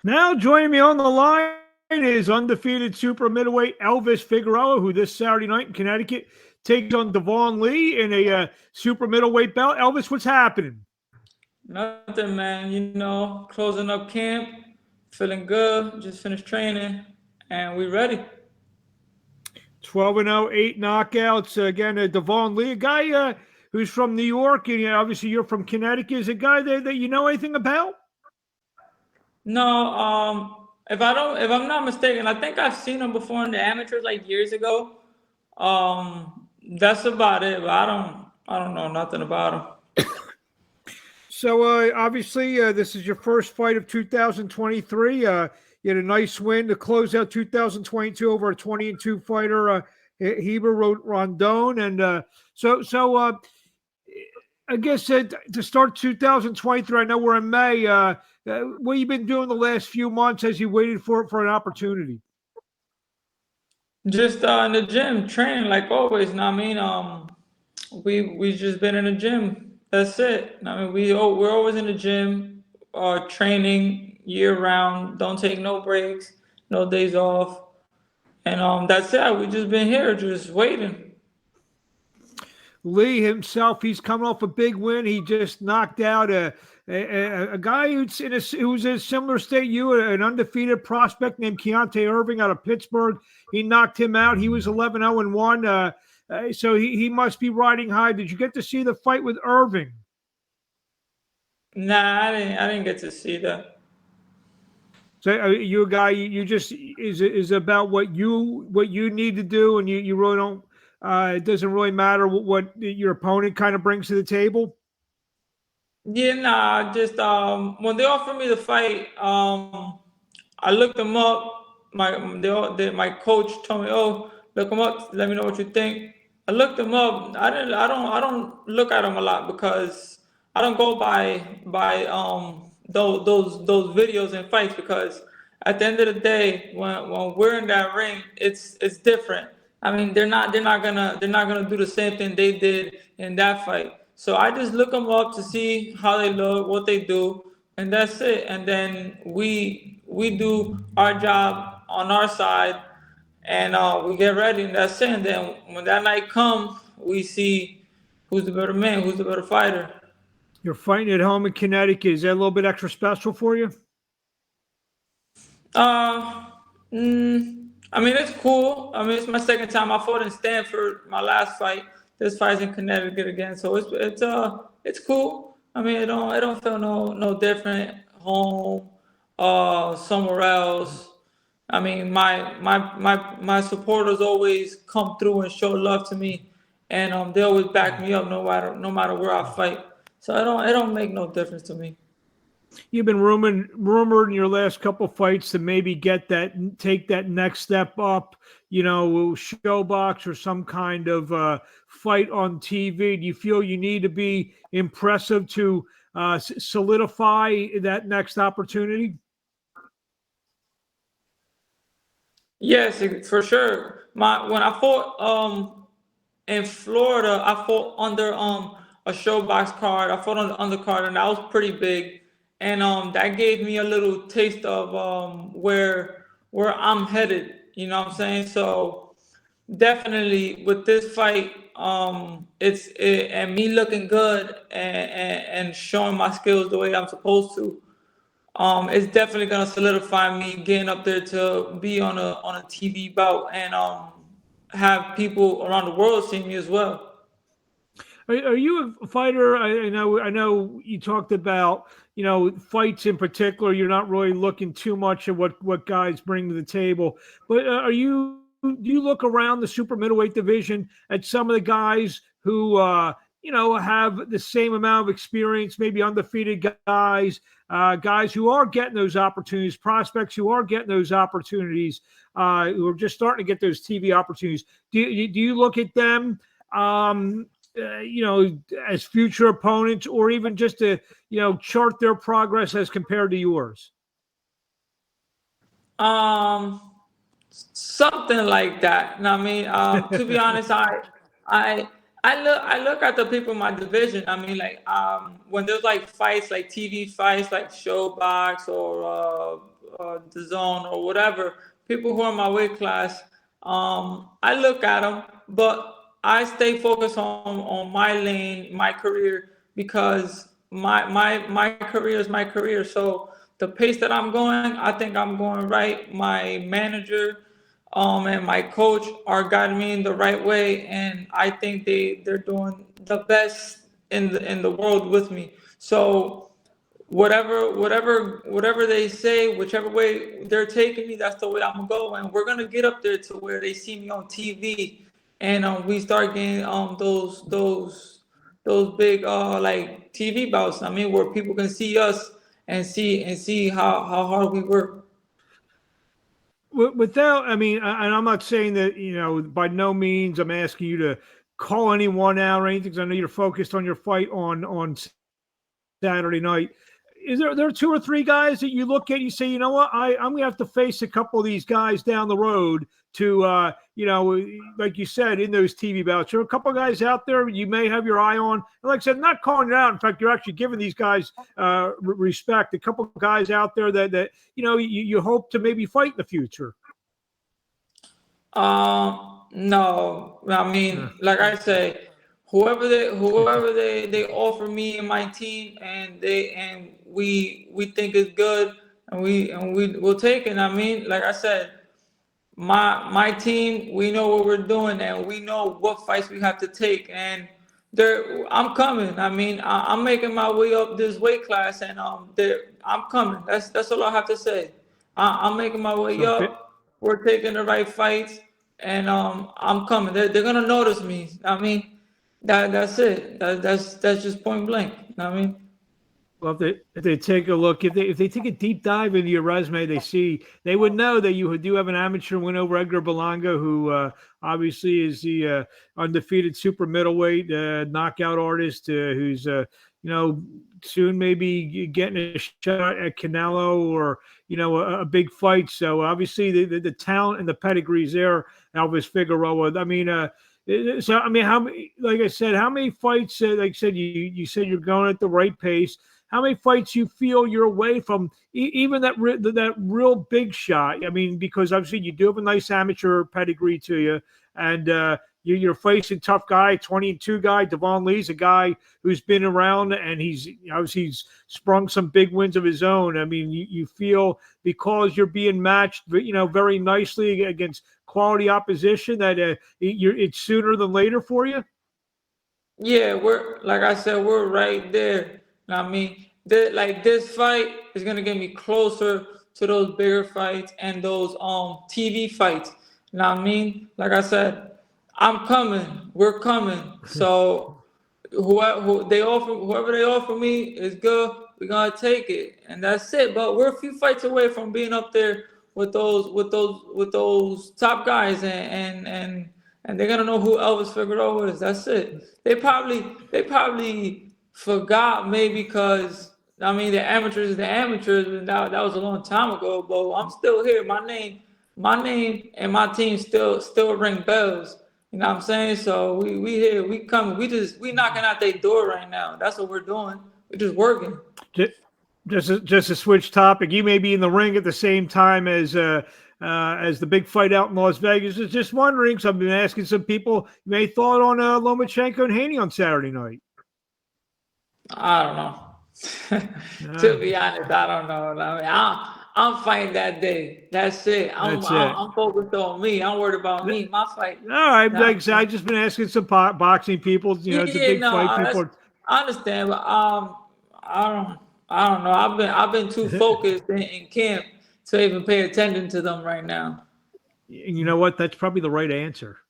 Now joining me on the line is undefeated super middleweight Elvis Figueroa, who this Saturday night in Connecticut takes on Devaun Lee in a super middleweight bout. Elvis, what's happening? Nothing, man. Closing up camp, feeling good. Just finished training, and we ready. 12-0, 8 knockouts. Again, Devaun Lee, a guy who's from New York, and obviously you're from Connecticut. Is a guy that you know anything about? No, if I'm not mistaken, I think I've seen him before in the amateurs like years ago. That's about it. But I don't know nothing about him. So obviously, this is your first fight of 2023. You had a nice win to close out 2022 over a 20-2 fighter, Heber Rondon, and I guess to start 2023, I know we're in May. What have you been doing the last few months as you waited for an opportunity? Just in the gym, training like always. Know what I mean, we just been in the gym. That's it. I mean, we're always in the gym, training year round. Don't take no breaks, no days off, and that's it. We just been here, just waiting. Lee himself, he's coming off a big win. He just knocked out a guy who's in a similar state you, an undefeated prospect named Keontae Irving out of Pittsburgh. He knocked him out. He was 11-0-1. So he must be riding high. Did you get to see the fight with Irving? Nah, I didn't get to see that. So you a guy you just is about what you need to do, and you really don't. It doesn't really matter what your opponent kind of brings to the table. Yeah, nah. Just when they offered me the fight, I looked them up. My coach told me, "Oh, look them up. Let me know what you think." I looked them up. I don't look at them a lot because I don't go by those videos and fights because at the end of the day, when we're in that ring, it's different. I mean, they're not gonna do the same thing they did in that fight. So I just look them up to see how they look, what they do, and that's it. And then we do our job on our side, and we get ready, and that's it. And then when that night comes, we see who's the better man, who's the better fighter. You're fighting at home in Connecticut. Is that a little bit extra special for you? Uh, I mean, it's cool. I mean, it's my second time. I fought in Stanford my last fight. This fight's in Connecticut again, so it's cool. I mean, it don't feel no different home, somewhere else. I mean, my supporters always come through and show love to me, and they always back me up no matter where I fight. So it don't make no difference to me. You've been rumored in your last couple fights to maybe take that next step up, showbox or some kind of fight on TV. Do you feel you need to be impressive to solidify that next opportunity? Yes, for sure. When I fought in Florida, I fought under a showbox card. I fought on the undercard, and that was pretty big. And that gave me a little taste of where I'm headed. You know what I'm saying? So definitely with this fight, and me looking good and showing my skills the way I'm supposed to. It's definitely gonna solidify me getting up there to be on a TV bout and have people around the world see me as well. Are you a fighter? I know you talked about fights in particular. You're not really looking too much at what guys bring to the table, but do you look around the super middleweight division at some of the guys who have the same amount of experience, maybe undefeated guys, guys who are getting those opportunities, prospects who are getting those opportunities, who are just starting to get those TV opportunities. Do you look at them? As future opponents, or even just to, chart their progress as compared to yours? Um, Something like that. Know what I mean, to be honest, I I look at the people in my division. I mean, like when there's like fights, like TV fights, like Showbox or the Zone or whatever, people who are in my weight class, I look at them, but I stay focused on my lane, my career, because my career is my career. So the pace that I'm going, I think I'm going right. My manager and my coach are guiding me in the right way, and I think they're doing the best in the world with me. So whatever they say, whichever way they're taking me, that's the way I'm gonna go, and we're gonna get up there to where they see me on TV, and we start getting those big like TV bouts. I mean, where people can see us and see how hard we work. Without, I mean, and I'm not saying that, by no means I'm asking you to call anyone out or anything, because I know you're focused on your fight on Saturday night. Is there two or three guys that you look at, you say, you know what, I'm gonna have to face a couple of these guys down the road to like you said, in those TV bouts? There are a couple of guys out there you may have your eye on. And like I said, not calling it out. In fact, you're actually giving these guys respect. A couple of guys out there that you hope to maybe fight in the future. No, I mean, like I say, whoever they offer me and my team, and we think is good, and we will take it. I mean, like I said, my team, we know what we're doing, and we know what fights we have to take, and I'm coming. I mean, I'm making my way up this weight class, and I'm coming. That's all I have to say. I'm making my way up. We're taking the right fights, and I'm coming. They're gonna notice me. I mean, that's it. That's just point blank. I mean. Well, if they take a look, if they take a deep dive into your resume, they would know that you do have an amateur win over Edgar Berlanga, who obviously is the undefeated super middleweight knockout artist, who's soon maybe getting a shot at Canelo or a big fight. So obviously the talent and the pedigree is there. Elvis Figueroa. I mean, so I mean, how many? Like I said, how many fights? Like I said, you said you're going at the right pace. How many fights you feel you're away from even that real big shot? I mean, because obviously you do have a nice amateur pedigree to you, and you're facing tough guy, 22 guy. Devaun Lee's a guy who's been around, and he's sprung some big wins of his own. I mean, you feel because you're being matched, very nicely against quality opposition that it's sooner than later for you. Yeah, like I said, we're right there. I mean, this fight is gonna get me closer to those bigger fights and those TV fights. You know what I mean? Like I said, I'm coming. We're coming. So whoever they offer me is good. We're gonna take it, and that's it. But we're a few fights away from being up there with those top guys, and they're gonna know who Elvis Figueroa is. That's it. They probably forgot me because I mean the amateurs is the amateurs, and that was a long time ago. But I'm still here. My name, and my team still ring bells. You know what I'm saying? So we here, we coming. We knocking out their door right now. That's what we're doing. We're just working. Just to switch topic, you may be in the ring at the same time as the big fight out in Las Vegas. Just wondering, so I've been asking some people, you may thought on Lomachenko and Haney on Saturday night. I don't know. To be honest, I don't know. I mean, I'm fighting that day. That's it. I'm focused on me. I'm worried about me. My fight. All right, like I said, I've just been asking some boxing people. It's a big fight. People. I understand, but I don't know. I've been too focused in camp to even pay attention to them right now. And you know what? That's probably the right answer.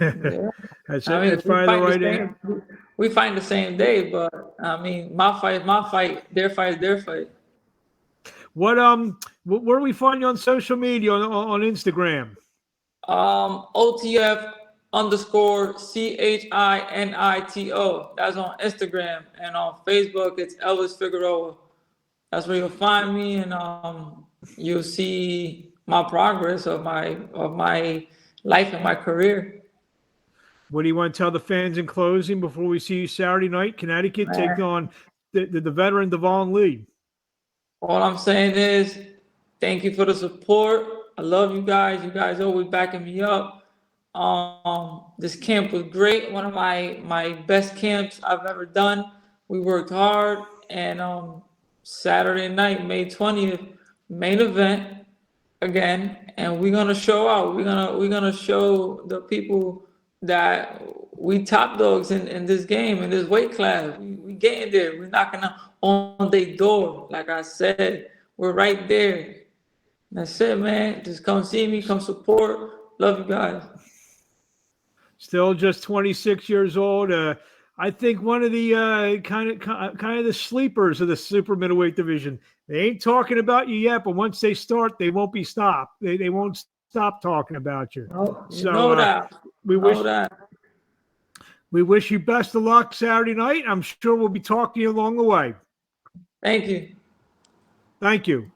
Yeah. That's probably the right answer. We fight the same day, but I mean, my fight, their fight, their fight. Where do we find you on social media on Instagram? OTF _CHINITO. That's on Instagram, and on Facebook it's Elvis Figueroa. That's where you'll find me, and you'll see my progress of my life and my career. What do you want to tell the fans in closing before we see you Saturday night? Connecticut take on the veteran Devaun Lee. All I'm saying is thank you for the support. I love you guys. You guys always backing me up. This camp was great. One of my best camps I've ever done. We worked hard, and Saturday night, May 20th, main event again, and we're gonna show out. We're gonna show the people that we top dogs in this game, in this weight class. We getting there. We're knocking on their door. Like I said, we're right there. That's it, man. Just come see me, come support. Love you guys. Still just 26 years old. I think one of the kind of the sleepers of the super middleweight division. They ain't talking about you yet, but once they start, they won't be stopped. They won't stop talking about you. Oh, So know that. we wish you best of luck Saturday night. I'm sure we'll be talking to you along the way. Thank you. Thank you.